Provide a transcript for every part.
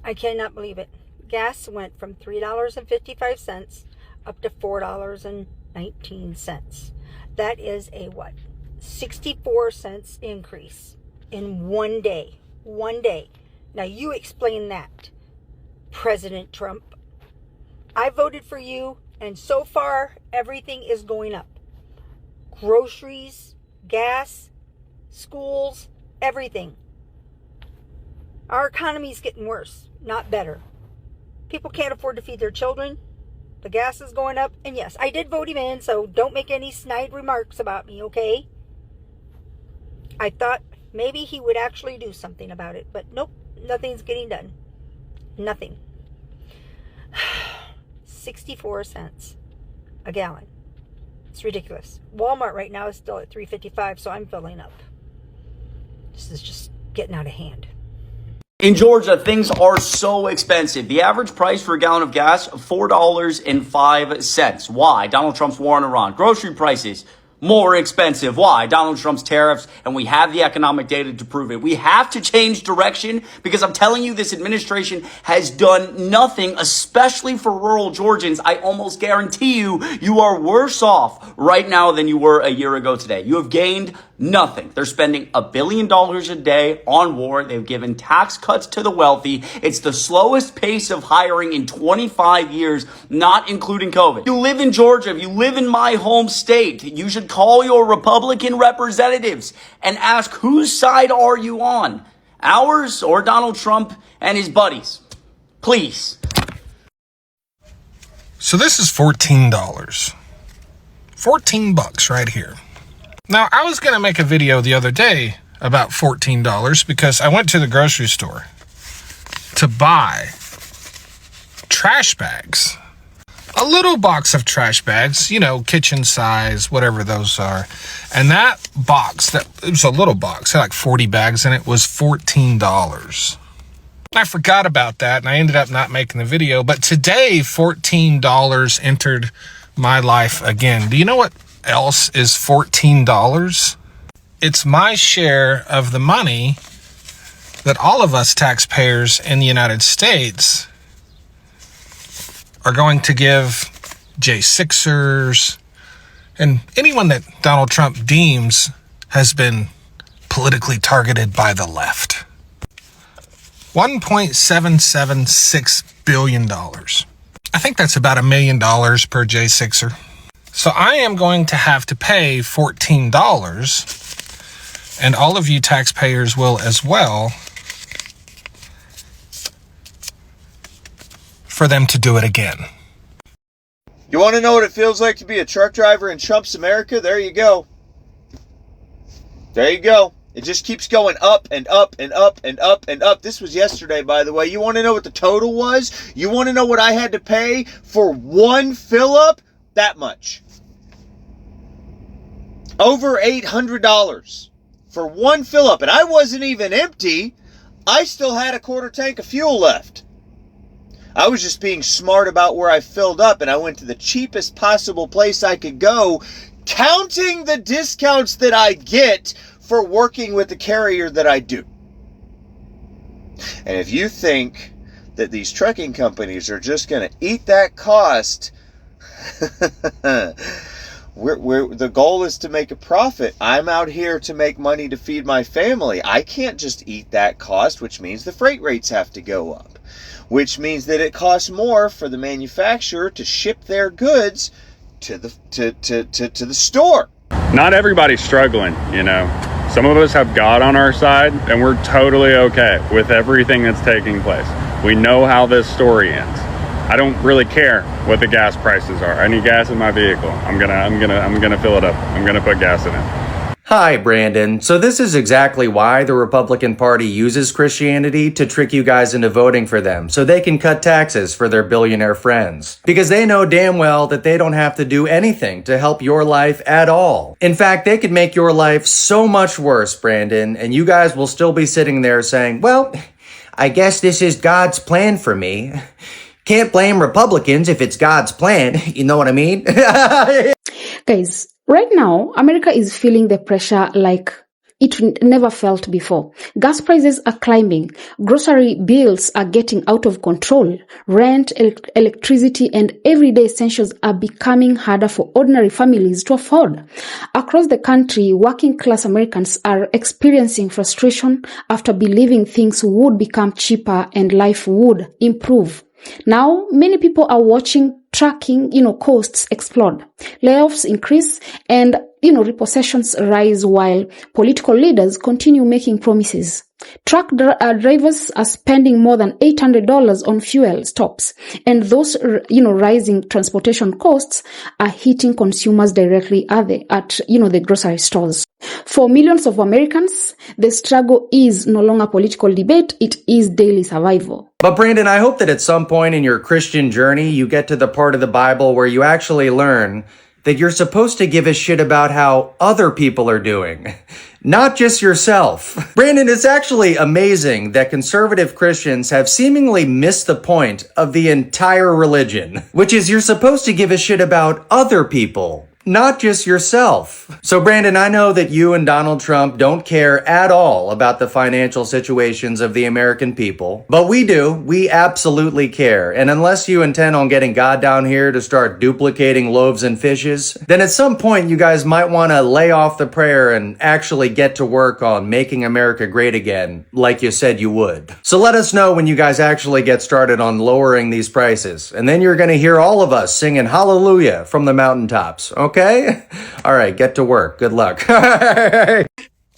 I cannot believe it. Gas went from $3.55 up to $4.19. That is a what? 64 cents increase in one day. One day. Now you explain that, President Trump. I voted for you, and so far everything is going up. Groceries, gas, schools, everything. Our economy is getting worse, not better. People can't afford to feed their children. The gas is going up. And yes, I did vote him in, so don't make any snide remarks about me, okay? I thought maybe he would actually do something about it, but nope, nothing's getting done. Nothing. 64 cents a gallon. It's ridiculous. Walmart right now is still at $3.55, so I'm filling up. This is just getting out of hand. In Georgia, things are so expensive. The average price for a gallon of gas, $4.05. Why? Donald Trump's war on Iran. Grocery prices, more expensive. Why? Donald Trump's tariffs, and we have the economic data to prove it. We have to change direction because I'm telling you, this administration has done nothing, especially for rural Georgians. I almost guarantee you are worse off right now than you were a year ago today. You have gained nothing. They're spending $1 billion a day on war. They've given tax cuts to the wealthy. It's the slowest pace of hiring in 25 years, not including COVID. If you live in Georgia, if you live in my home state, you should call your Republican representatives and ask, whose side are you on? Ours or Donald Trump and his buddies? Please. So this is $14. 14 bucks right here. Now, I was going to make a video the other day about $14 because I went to the grocery store to buy trash bags. A little box of trash bags, you know, kitchen size, whatever those are. And that box, it was a little box, had like 40 bags in it, was $14. I forgot about that and I ended up not making the video. But today, $14 entered my life again. Do you know what else is $14? It's my share of the money that all of us taxpayers in the United States are going to give J6ers and anyone that Donald Trump deems has been politically targeted by the left. $1.776 billion. I think that's about $1 million per J6er. So I am going to have to pay $14, and all of you taxpayers will as well, for them to do it again. You want to know what it feels like to be a truck driver in Trump's America? There you go. There you go. It just keeps going up and up and up and up and up. This was yesterday, by the way. You want to know what the total was? You want to know what I had to pay for one fill-up? That much. Over $800 for one fill-up. And I wasn't even empty. I still had a quarter tank of fuel left. I was just being smart about where I filled up, and I went to the cheapest possible place I could go, counting the discounts that I get for working with the carrier that I do. And if you think that these trucking companies are just going to eat that cost, the goal is to make a profit. I'm out here to make money to feed my family. I can't just eat that cost, which means the freight rates have to go up, which means that it costs more for the manufacturer to ship their goods to the store. Not everybody's struggling, you know. Some of us have God on our side, and we're totally okay with everything that's taking place. We know how this story ends. I don't really care what the gas prices are. I need gas in my vehicle. I'm gonna fill it up. I'm gonna put gas in it. Hi, Brandon. So this is exactly why the Republican Party uses Christianity to trick you guys into voting for them, so they can cut taxes for their billionaire friends. Because they know damn well that they don't have to do anything to help your life at all. In fact, they could make your life so much worse, Brandon, and you guys will still be sitting there saying, well, I guess this is God's plan for me. Can't blame Republicans if it's God's plan, you know what I mean? Guys, right now, America is feeling the pressure like it never felt before. Gas prices are climbing. Grocery bills are getting out of control. Rent, electricity, and everyday essentials are becoming harder for ordinary families to afford. Across the country, working class Americans are experiencing frustration after believing things would become cheaper and life would improve. Now, many people are tracking, costs explode. Layoffs increase and, repossessions rise while political leaders continue making promises. Truck drivers are spending more than $800 on fuel stops, and those, rising transportation costs are hitting consumers directly at the grocery stores. For millions of Americans, the struggle is no longer political debate, it is daily survival. But Brandon, I hope that at some point in your Christian journey, you get to the part of the Bible where you actually learn that you're supposed to give a shit about how other people are doing, not just yourself. Brandon, it's actually amazing that conservative Christians have seemingly missed the point of the entire religion, which is you're supposed to give a shit about other people, not just yourself. So Brandon, I know that you and Donald Trump don't care at all about the financial situations of the American people, but we do. We absolutely care. And unless you intend on getting God down here to start duplicating loaves and fishes, then at some point you guys might want to lay off the prayer and actually get to work on making America great again, like you said you would. So let us know when you guys actually get started on lowering these prices. And then you're going to hear all of us singing hallelujah from the mountaintops, okay? All right, get to work. Good luck. Wait,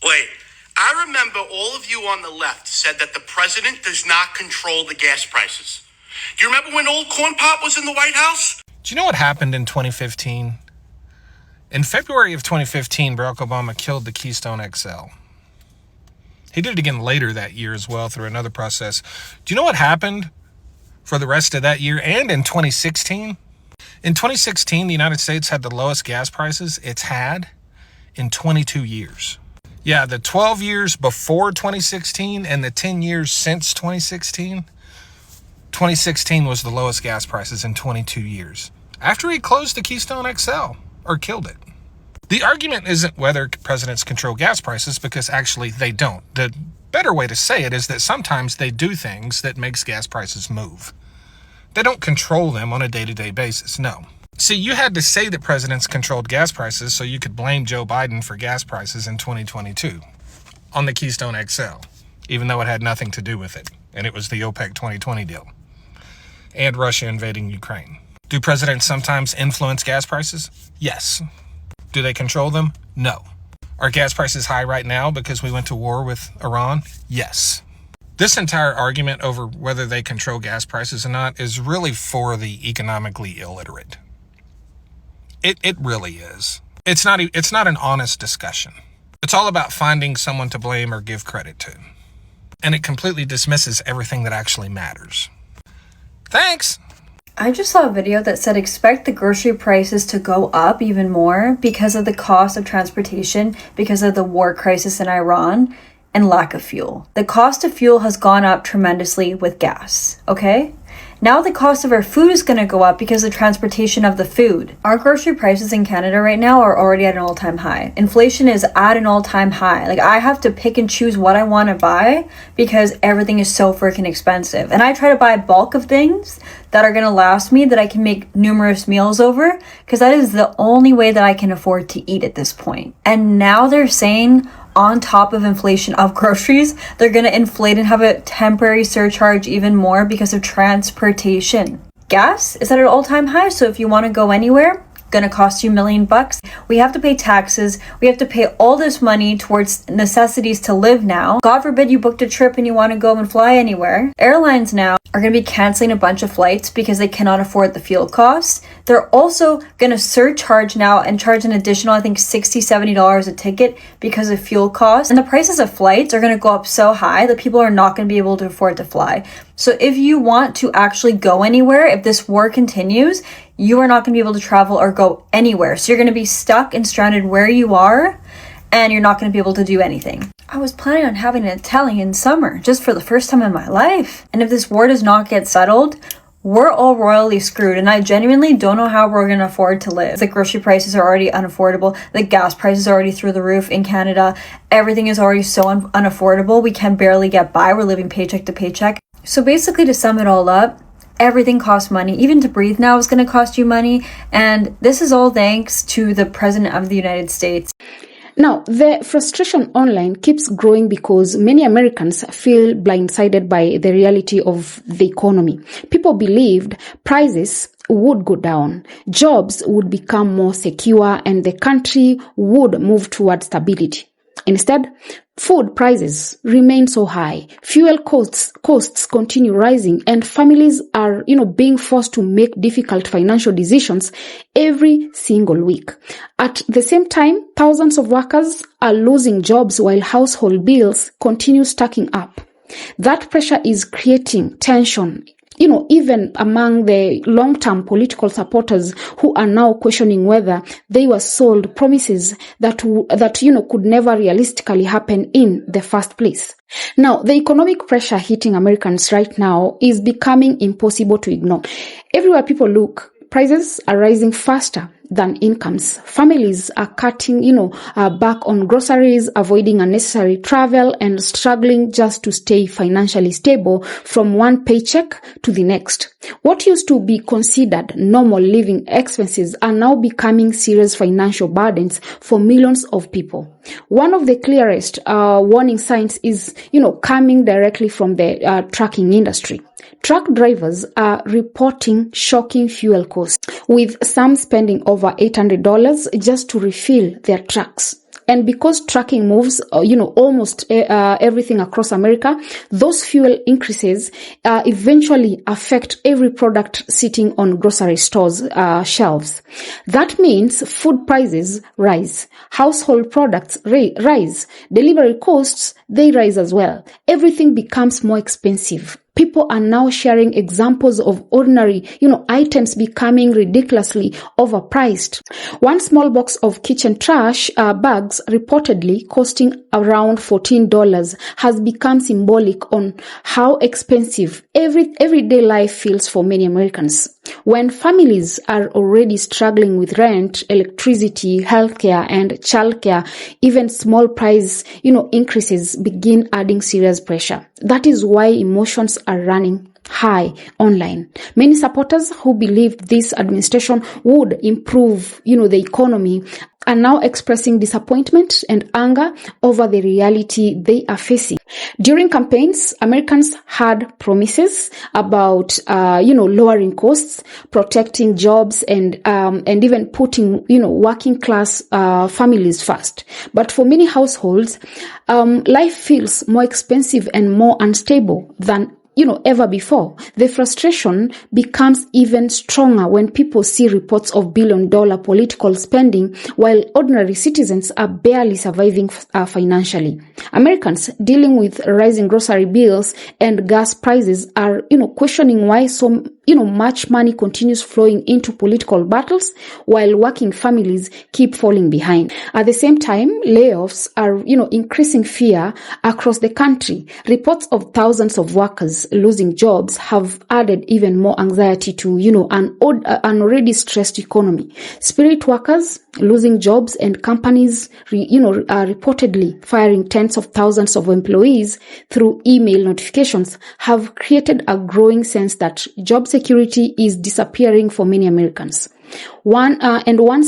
I remember all of you on the left said that the president does not control the gas prices. Do you remember when old Corn Pop was in the White House? Do you know what happened in 2015? In February of 2015, Barack Obama killed the Keystone XL. He did it again later that year as well through another process. Do you know what happened for the rest of that year and in 2016? In 2016, the United States had the lowest gas prices it's had in 22 years. Yeah, the 12 years before 2016 and the 10 years since 2016, 2016 was the lowest gas prices in 22 years. After he closed the Keystone XL, or killed it. The argument isn't whether presidents control gas prices, because actually they don't. The better way to say it is that sometimes they do things that makes gas prices move. They don't control them on a day-to-day basis, no. See, you had to say that presidents controlled gas prices so you could blame Joe Biden for gas prices in 2022 on the Keystone XL, even though it had nothing to do with it, and it was the OPEC 2020 deal, and Russia invading Ukraine. Do presidents sometimes influence gas prices? Yes. Do they control them? No. Are gas prices high right now because we went to war with Iran? Yes. This entire argument over whether they control gas prices or not is really for the economically illiterate. It really is. It's not an honest discussion. It's all about finding someone to blame or give credit to. And it completely dismisses everything that actually matters. Thanks! I just saw a video that said expect the grocery prices to go up even more because of the cost of transportation, because of the war crisis in Iran, and lack of fuel. The cost of fuel has gone up tremendously with gas, okay? Now the cost of our food is going to go up because of transportation of the food. Our grocery prices in Canada right now are already at an all-time high. Inflation is at an all-time high. Like, I have to pick and choose what I want to buy because everything is so freaking expensive. And I try to buy a bulk of things that are going to last me, that I can make numerous meals over, because that is the only way that I can afford to eat at this point. And now they're saying, on top of inflation of groceries, they're going to inflate and have a temporary surcharge even more because of transportation. Gas is at an all-time high, so if you want to go anywhere, gonna cost you $1 million. We have to pay taxes. We have to pay all this money towards necessities to live now. God forbid you booked a trip and you want to go and fly anywhere. Airlines now are going to be canceling a bunch of flights because they cannot afford the fuel costs. They're also going to surcharge now and charge an additional, I think, $60, $70 a ticket because of fuel costs. And the prices of flights are going to go up so high that people are not going to be able to afford to fly. So if you want to actually go anywhere, if this war continues, you are not going to be able to travel or go anywhere. So you're going to be stuck and stranded where you are, and you're not going to be able to do anything. I was planning on having an Italian summer just for the first time in my life. And if this war does not get settled, we're all royally screwed, and I genuinely don't know how we're going to afford to live. The grocery prices are already unaffordable. The gas prices are already through the roof in Canada. Everything is already so unaffordable. We can barely get by. We're living paycheck to paycheck. So basically, to sum it all up, everything costs money. Even to breathe now is going to cost you money. And this is all thanks to the President of the United States. Now, the frustration online keeps growing because many Americans feel blindsided by the reality of the economy. People believed prices would go down, jobs would become more secure, and the country would move towards stability. Instead, food prices remain so high, fuel costs continue rising, and families are, being forced to make difficult financial decisions every single week. At the same time, thousands of workers are losing jobs while household bills continue stacking up. That pressure is creating tension, even among the long-term political supporters who are now questioning whether they were sold promises that could never realistically happen in the first place. Now, the economic pressure hitting Americans right now is becoming impossible to ignore. Everywhere people look, prices are rising faster than incomes. Families are cutting, back on groceries, avoiding unnecessary travel, and struggling just to stay financially stable from one paycheck to the next. What used to be considered normal living expenses are now becoming serious financial burdens for millions of people. One of the clearest warning signs is, coming directly from the trucking industry. Truck drivers are reporting shocking fuel costs, with some spending over $800 just to refill their trucks. And because trucking moves, almost everything across America, those fuel increases eventually affect every product sitting on grocery stores' shelves. That means food prices rise, household products rise, delivery costs, they rise as well. Everything becomes more expensive. People are now sharing examples of ordinary, items becoming ridiculously overpriced. One small box of kitchen trash bags reportedly costing around $14 has become symbolic on how expensive everyday life feels for many Americans. When families are already struggling with rent, electricity, healthcare, and childcare, even small price, increases begin adding serious pressure. That is why emotions are running high online. Many supporters who believed this administration would improve, the economy are now expressing disappointment and anger over the reality they are facing. During campaigns, Americans had promises about, lowering costs, protecting jobs, and even putting, working class families first. But for many households, life feels more expensive and more unstable than ever before. The frustration becomes even stronger when people see reports of billion-dollar political spending while ordinary citizens are barely surviving financially. Americans dealing with rising grocery bills and gas prices are, questioning why so much money continues flowing into political battles while working families keep falling behind. At the same time, layoffs are, increasing fear across the country. Reports of thousands of workers losing jobs have added even more anxiety to, an already stressed economy. Spirit workers losing jobs and companies, are reportedly firing tens of thousands of employees through email notifications have created a growing sense that job security is disappearing for many Americans. Once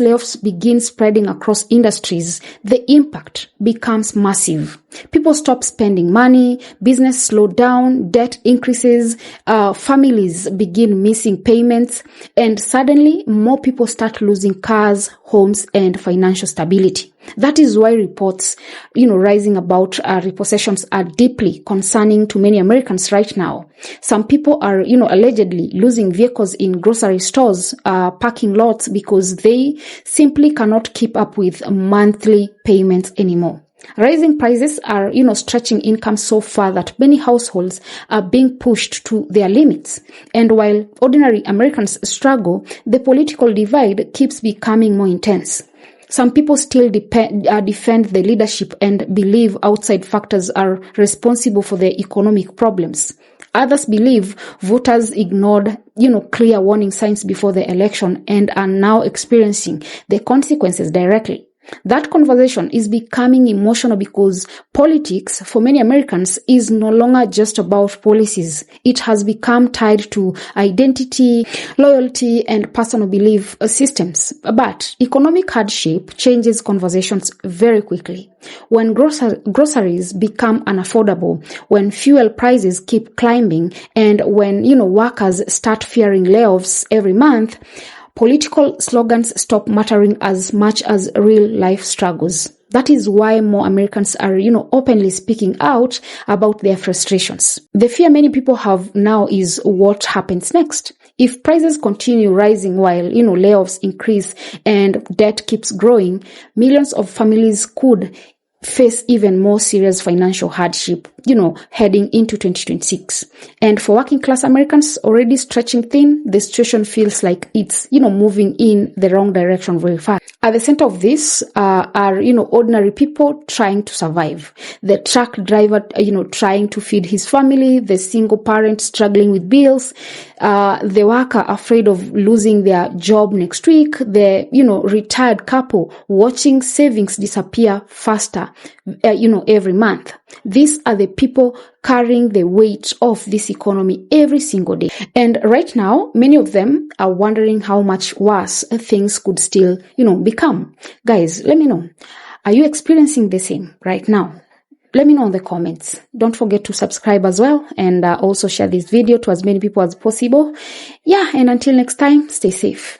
layoffs begin spreading across industries, the impact becomes massive. People stop spending money, business slow down, debt increases, families begin missing payments, and suddenly more people start losing cars, homes, and financial stability. That is why reports, rising about repossessions are deeply concerning to many Americans right now. Some people are, allegedly losing vehicles in grocery stores, parking lots because they simply cannot keep up with monthly payments anymore. Rising prices are, stretching income so far that many households are being pushed to their limits. And while ordinary Americans struggle, the political divide keeps becoming more intense. Some people still defend the leadership and believe outside factors are responsible for the economic problems. Others believe voters ignored, clear warning signs before the election and are now experiencing the consequences directly. That conversation is becoming emotional because politics, for many Americans, is no longer just about policies. It has become tied to identity, loyalty, and personal belief systems. But economic hardship changes conversations very quickly. When groceries become unaffordable, when fuel prices keep climbing, and when, workers start fearing layoffs every month, political slogans stop mattering as much as real life struggles. That is why more Americans are, openly speaking out about their frustrations. The fear many people have now is what happens next. If prices continue rising while, layoffs increase and debt keeps growing, millions of families could face even more serious financial hardship, heading into 2026. And for working class Americans already stretching thin, the situation feels like it's, moving in the wrong direction very fast. At the center of this are, ordinary people trying to survive. The truck driver, trying to feed his family, the single parent struggling with bills, the worker afraid of losing their job next week, the, retired couple watching savings disappear faster, every month. These are the people carrying the weight of this economy every single day. And right now, many of them are wondering how much worse things could still, become. Guys, let me know. Are you experiencing the same right now? Let me know in the comments. Don't forget to subscribe as well, and also share this video to as many people as possible. Yeah, and until next time, stay safe.